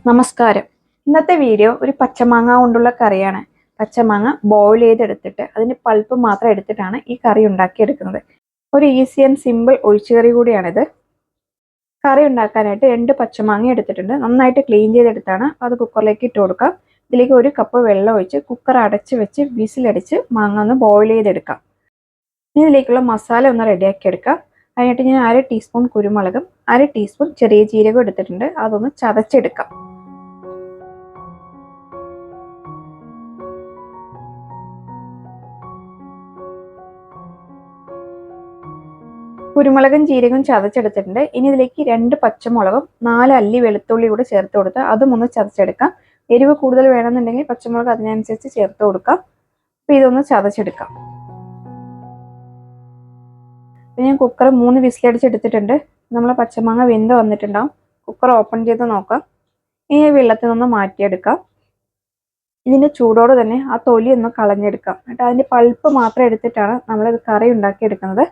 നമസ്കാരം. ഇന്നത്തെ വീഡിയോ ഒരു പച്ചമാങ്ങ കൊണ്ടുള്ള കറിയാണ്. പച്ചമാങ്ങ ബോയിൽ ചെയ്തെടുത്തിട്ട് അതിന്റെ പൾപ്പ് മാത്രം എടുത്തിട്ടാണ് ഈ കറി ഉണ്ടാക്കിയെടുക്കുന്നത്. ഒരു ഈസി ആൻഡ് സിമ്പിൾ ഒഴിച്ചുകറി കൂടിയാണിത്. കറി ഉണ്ടാക്കാനായിട്ട് 2 പച്ചമാങ്ങ എടുത്തിട്ടുണ്ട്. നന്നായിട്ട് ക്ലീൻ ചെയ്തെടുത്താണ് അത് കുക്കറിലേക്ക് ഇട്ട് കൊടുക്കാം. ഇതിലേക്ക് 1 കപ്പ് വെള്ളം ഒഴിച്ച് കുക്കർ അടച്ച് വെച്ച് വിസിലടിച്ച് മാങ്ങ ഒന്ന് ബോയിൽ ചെയ്തെടുക്കാം. ഇനി ഇതിലേക്കുള്ള മസാല ഒന്ന് റെഡിയാക്കി എടുക്കാം. അതിനായിട്ട് ഞാൻ 1/2 ടീസ്പൂൺ കുരുമുളകും 1/2 ടീസ്പൂൺ ചെറിയ ജീരകം എടുത്തിട്ടുണ്ട്. അതൊന്ന് ചതച്ചെടുക്കാം. കുരുമുളകും ജീരകവും ചതച്ചെടുത്തിട്ടുണ്ട്. ഇനി ഇതിലേക്ക് 2 പച്ചമുളകും 4 അല്ലി വെളുത്തുള്ളി കൂടെ ചേർത്ത് കൊടുത്ത് അതും ഒന്ന് ചതച്ചെടുക്കാം. എരിവ് കൂടുതൽ വേണമെന്നുണ്ടെങ്കിൽ പച്ചമുളക് അതിനനുസരിച്ച് ചേർത്ത് കൊടുക്കാം. അപ്പോൾ ഇതൊന്ന് ചതച്ചെടുക്കാം. ഞാൻ കുക്കർ 3 വിസിലടിച്ചെടുത്തിട്ടുണ്ട്. നമ്മൾ പച്ചമാങ്ങ വെന്ത് വന്നിട്ടുണ്ടാവും. കുക്കർ ഓപ്പൺ ചെയ്ത് നോക്കാം. ഇനി വെള്ളത്തിൽ നിന്ന് മാറ്റിയെടുക്കാം. ഇതിൻ്റെ ചൂടോടെ തന്നെ ആ തൊലി ഒന്ന് കളഞ്ഞെടുക്കാം. എന്നിട്ട് അതിൻ്റെ പൾപ്പ് മാത്രം എടുത്തിട്ടാണ് നമ്മൾ കറി ഉണ്ടാക്കിയെടുക്കുന്നത്.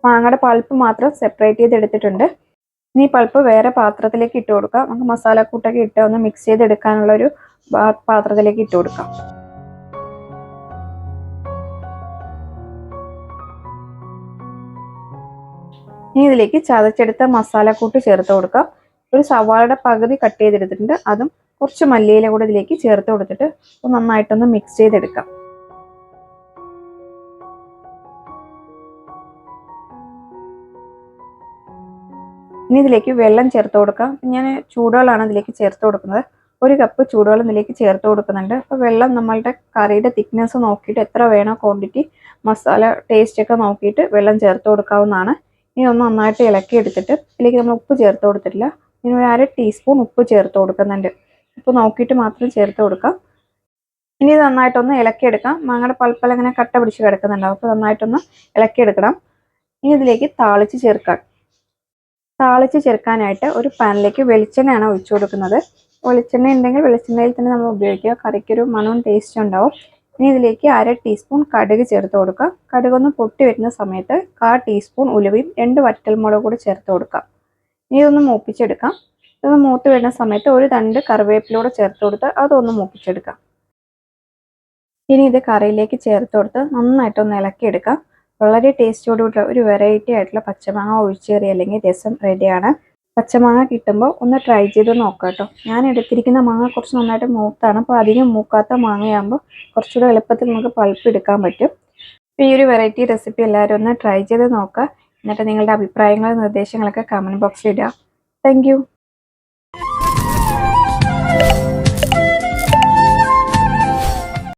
മാങ്ങയുടെ പൾപ്പ് മാത്രം സെപ്പറേറ്റ് ചെയ്തെടുത്തിട്ടുണ്ട്. ഇനി പൾപ്പ് വേറെ പാത്രത്തിലേക്ക് ഇട്ട് കൊടുക്കാം. നമുക്ക് മസാലക്കൂട്ടൊക്കെ ഇട്ട് ഒന്ന് മിക്സ് ചെയ്തെടുക്കാനുള്ള ഒരു പാത്രത്തിലേക്ക് ഇട്ട് കൊടുക്കാം. ഇനി ഇതിലേക്ക് ചതച്ചെടുത്ത മസാലക്കൂട്ട് ചേർത്ത് കൊടുക്കാം. ഒരു സവാളയുടെ പകുതി കട്ട് ചെയ്തെടുത്തിട്ടുണ്ട്. അതും കുറച്ച് മല്ലിയില കൂടെ ഇതിലേക്ക് ചേർത്ത് കൊടുത്തിട്ട് നന്നായിട്ടൊന്ന് മിക്സ് ചെയ്തെടുക്കാം. ഇനി ഇതിലേക്ക് വെള്ളം ചേർത്ത് കൊടുക്കാം. ഞാൻ ചൂടുവെള്ളമാണ് ഇതിലേക്ക് ചേർത്ത് കൊടുക്കുന്നത്. 1 കപ്പ് ചൂടുവെള്ളം ഇതിലേക്ക് ചേർത്ത് കൊടുക്കുന്നുണ്ട്. അപ്പോൾ വെള്ളം നമ്മളുടെ കറിയുടെ തിക്നെസ് നോക്കിയിട്ട് എത്ര വേണോ ക്വാണ്ടിറ്റി മസാല ടേസ്റ്റ് ഒക്കെ നോക്കിയിട്ട് വെള്ളം ചേർത്ത് കൊടുക്കാവുന്നതാണ്. ഇനി ഒന്ന് നന്നായിട്ട് ഇളക്കി എടുത്തിട്ട് ഇതിലേക്ക് നമ്മൾ ഉപ്പ് ചേർത്ത് കൊടുത്തിട്ടില്ല. ഇനി 1/2 ടീസ്പൂൺ ഉപ്പ് ചേർത്ത് കൊടുക്കുന്നുണ്ട്. ഉപ്പ് നോക്കിയിട്ട് മാത്രം ചേർത്ത് കൊടുക്കാം. ഇനി ഇത് നന്നായിട്ടൊന്ന് ഇളക്കിയെടുക്കാം. മാങ്ങയുടെ പൾപ്പെല്ലാം ഇങ്ങനെ കട്ട പിടിച്ച് കിടക്കുന്നുണ്ടാവും. അപ്പോൾ നന്നായിട്ടൊന്ന് ഇളക്കിയെടുക്കണം. ഇനി ഇതിലേക്ക് താളിച്ച് ചേർക്കാനായിട്ട് ഒരു പാനിലേക്ക് വെളിച്ചെണ്ണയാണ് ഒഴിച്ചു കൊടുക്കുന്നത്. വെളിച്ചെണ്ണ ഉണ്ടെങ്കിൽ വെളിച്ചെണ്ണയിൽ തന്നെ നമ്മൾ ഉപയോഗിക്കുക. കറിക്കൊരു മണവും ടേസ്റ്റും ഉണ്ടാവും. ഇനി ഇതിലേക്ക് 1/2 ടീസ്പൂൺ കടുക് ചേർത്ത് കൊടുക്കുക. കടുകൊന്ന് പൊട്ടി വരുന്ന സമയത്ത് 1/4 ടീസ്പൂൺ ഉലുവയും 2 വറ്റൽമുളക് കൂടി ചേർത്ത് കൊടുക്കാം. ഇനി ഇതൊന്ന് മൂപ്പിച്ചെടുക്കാം. ഇതൊന്ന് മൂത്ത് വരുന്ന സമയത്ത് 1 തണ്ട് കറിവേപ്പിലൂടെ ചേർത്ത് കൊടുത്ത് അതൊന്ന് മൂപ്പിച്ചെടുക്കാം. ഇനി ഇത് കറിയിലേക്ക് ചേർത്ത് കൊടുത്ത് നന്നായിട്ടൊന്ന് ഇളക്കിയെടുക്കാം. വളരെ ടേസ്റ്റോടുകൂടി ഒരു വെറൈറ്റി ആയിട്ടുള്ള പച്ചമാങ്ങ ഒഴിച്ചുകറി അല്ലെങ്കിൽ രസം റെഡിയാണ്. പച്ചമാങ്ങ കിട്ടുമ്പോൾ ഒന്ന് ട്രൈ ചെയ്ത് നോക്കാം കേട്ടോ. ഞാൻ എടുത്തിരിക്കുന്ന മാങ്ങ കുറച്ച് നന്നായിട്ട് മൂത്താണ്. അപ്പോൾ അധികം മൂക്കാത്ത മാങ്ങയാകുമ്പോൾ കുറച്ചുകൂടെ എളുപ്പത്തിൽ നമുക്ക് പൾപ്പ് എടുക്കാൻ പറ്റും. അപ്പോൾ ഈ ഒരു വെറൈറ്റി റെസിപ്പി എല്ലാവരും ഒന്ന് ട്രൈ ചെയ്ത് നോക്കുക. എന്നിട്ട് നിങ്ങളുടെ അഭിപ്രായങ്ങളും നിർദ്ദേശങ്ങളൊക്കെ കമൻറ്റ് ബോക്സിൽ ഇടുക. Thank you.